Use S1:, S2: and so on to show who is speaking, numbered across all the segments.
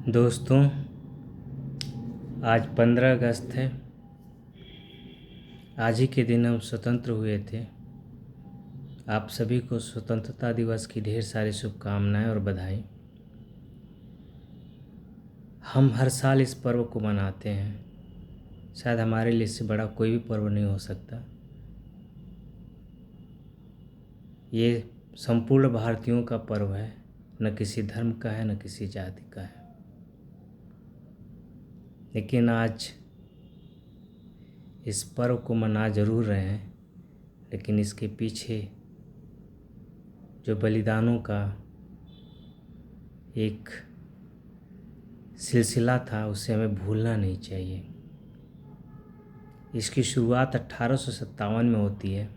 S1: दोस्तों, आज 15 अगस्त है। आज ही के दिन हम स्वतंत्र हुए थे। आप सभी को स्वतंत्रता दिवस की ढेर सारी शुभकामनाएं और बधाई। हम हर साल इस पर्व को मनाते हैं। शायद हमारे लिए इससे बड़ा कोई भी पर्व नहीं हो सकता। ये संपूर्ण भारतीयों का पर्व है, न किसी धर्म का है, न किसी जाति का है। लेकिन आज इस पर्व को मना जरूर रहे हैं, लेकिन इसके पीछे जो बलिदानों का एक सिलसिला था उसे हमें भूलना नहीं चाहिए। इसकी शुरुआत 1857 में होती है,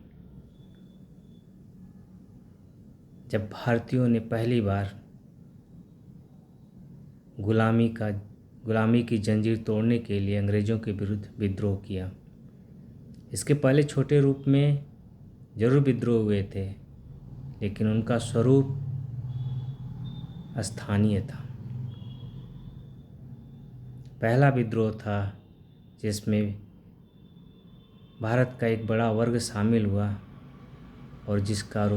S1: जब भारतीयों ने पहली बार गुलामी की जंजीर तोड़ने के लिए अंग्रेज़ों के विरुद्ध विद्रोह किया। इसके पहले छोटे रूप में जरूर विद्रोह हुए थे, लेकिन उनका स्वरूप स्थानीय था। पहला विद्रोह था जिसमें भारत का एक बड़ा वर्ग शामिल हुआ और जिसका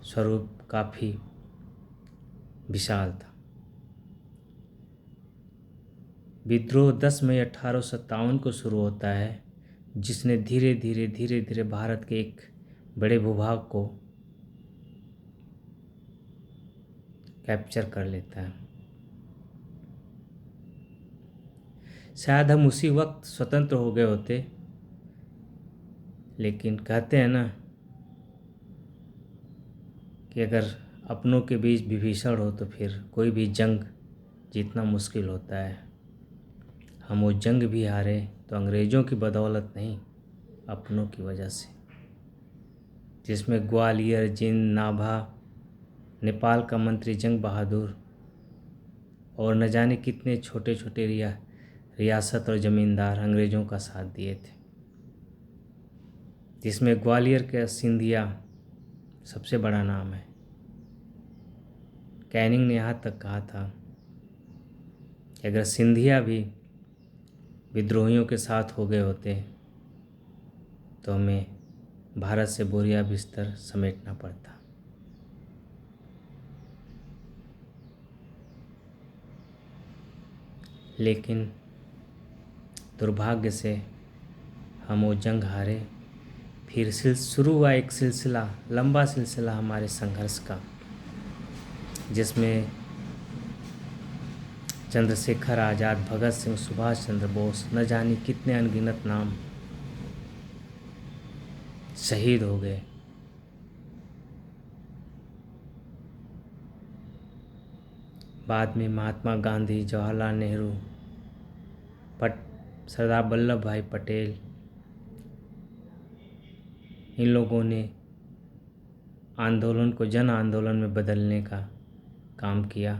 S1: स्वरूप काफ़ी विशाल था। विद्रोह 10 मई 1857 को शुरू होता है, जिसने धीरे धीरे भारत के एक बड़े भूभाग को कैप्चर कर लेता है। शायद हम उसी वक्त स्वतंत्र हो गए होते, लेकिन कहते हैं ना कि अगर अपनों के बीच विभीषण हो तो फिर कोई भी जंग जीतना मुश्किल होता है। हम वो जंग भी हारे तो अंग्रेज़ों की बदौलत नहीं, अपनों की वजह से, जिसमें ग्वालियर, जींद, नाभा, नेपाल का मंत्री जंग बहादुर और न जाने कितने छोटे छोटे रियासत और ज़मींदार अंग्रेज़ों का साथ दिए थे, जिसमें ग्वालियर के सिंधिया सबसे बड़ा नाम है। कैनिंग ने यहाँ तक कहा था कि अगर सिंधिया भी विद्रोहियों के साथ हो गए होते तो हमें भारत से बोरिया बिस्तर समेटना पड़ता। लेकिन दुर्भाग्य से हम वो जंग हारे। फिर शुरू हुआ एक सिलसिला, लंबा सिलसिला हमारे संघर्ष का, जिसमें चंद्रशेखर आज़ाद, भगत सिंह, सुभाष चंद्र बोस, न जाने कितने अनगिनत नाम शहीद हो गए। बाद में महात्मा गांधी, जवाहरलाल नेहरू, सरदार वल्लभ भाई पटेल, इन लोगों ने आंदोलन को जन आंदोलन में बदलने का काम किया।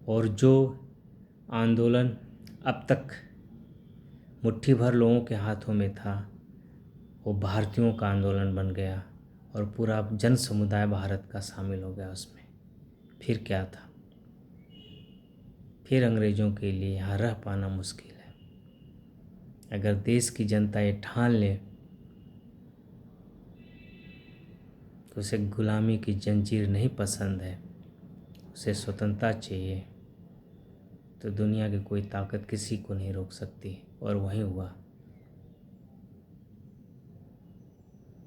S1: और जो आंदोलन अब तक मुट्ठी भर लोगों के हाथों में था, वो भारतीयों का आंदोलन बन गया और पूरा जन समुदाय भारत का शामिल हो गया उसमें। फिर क्या था? फिर अंग्रेज़ों के लिए यहाँ रह पाना मुश्किल है। अगर देश की जनता ये ठान ले तो उसे गुलामी की जंजीर नहीं पसंद है, उसे स्वतंत्रता चाहिए, तो दुनिया की कोई ताकत किसी को नहीं रोक सकती। और वही हुआ।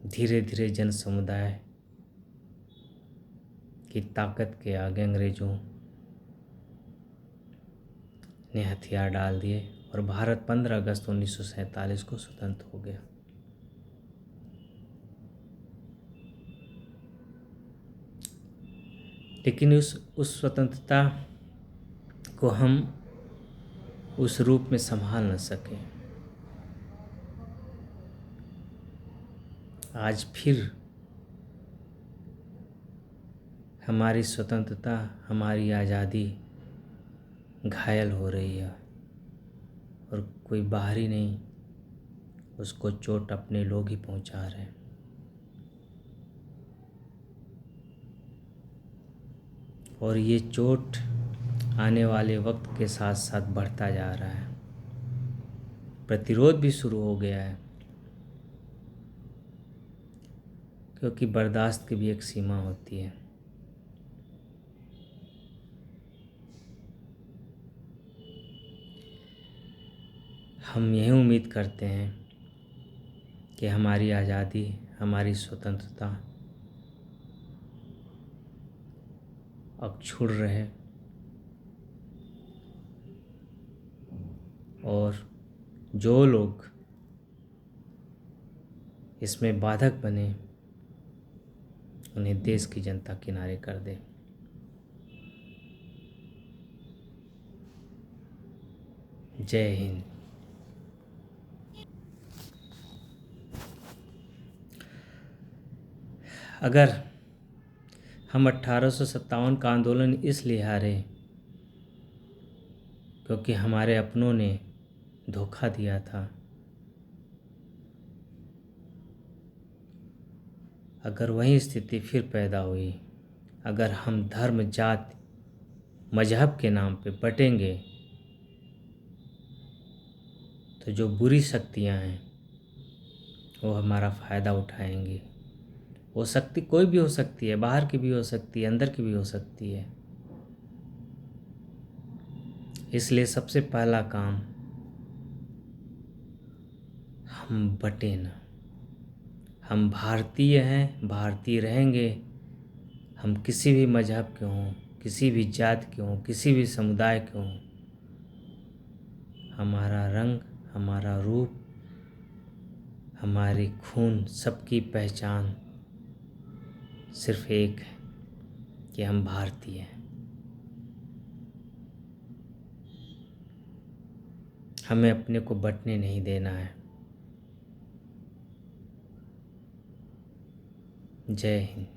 S1: धीरे धीरे जन समुदाय की ताकत के आगे अंग्रेज़ों ने हथियार डाल दिए और भारत 15 अगस्त 1947 को स्वतंत्र हो गया। लेकिन उस स्वतंत्रता को हम उस रूप में संभाल न सके। आज फिर हमारी स्वतंत्रता, हमारी आज़ादी घायल हो रही है और कोई बाहरी नहीं, उसको चोट अपने लोग ही पहुंचा रहे हैं। और ये चोट आने वाले वक्त के साथ साथ बढ़ता जा रहा है। प्रतिरोध भी शुरू हो गया है, क्योंकि बर्दाश्त की भी एक सीमा होती है। हम यही उम्मीद करते हैं कि हमारी आज़ादी, हमारी स्वतंत्रता अक्षुण्ण रहे और जो लोग इसमें बाधक बने उन्हें देश की जनता किनारे कर दे। जय हिंद। अगर हम 1857 का आंदोलन इसलिए हारे क्योंकि हमारे अपनों ने धोखा दिया था, अगर वही स्थिति फिर पैदा हुई, अगर हम धर्म, जात, मजहब के नाम पे बटेंगे, तो जो बुरी शक्तियां हैं वो हमारा फ़ायदा उठाएंगी। वो शक्ति कोई भी हो सकती है, बाहर की भी हो सकती है, अंदर की भी हो सकती है। इसलिए सबसे पहला काम, हम बटे ना। हम भारतीय हैं, भारतीय रहेंगे। हम किसी भी मजहब के हों, किसी भी जात के हों, किसी भी समुदाय के हों, हमारा रंग, हमारा रूप, हमारी खून, सबकी पहचान सिर्फ एक है कि हम भारतीय हैं। हमें अपने को बंटने नहीं देना है। जय हिंद।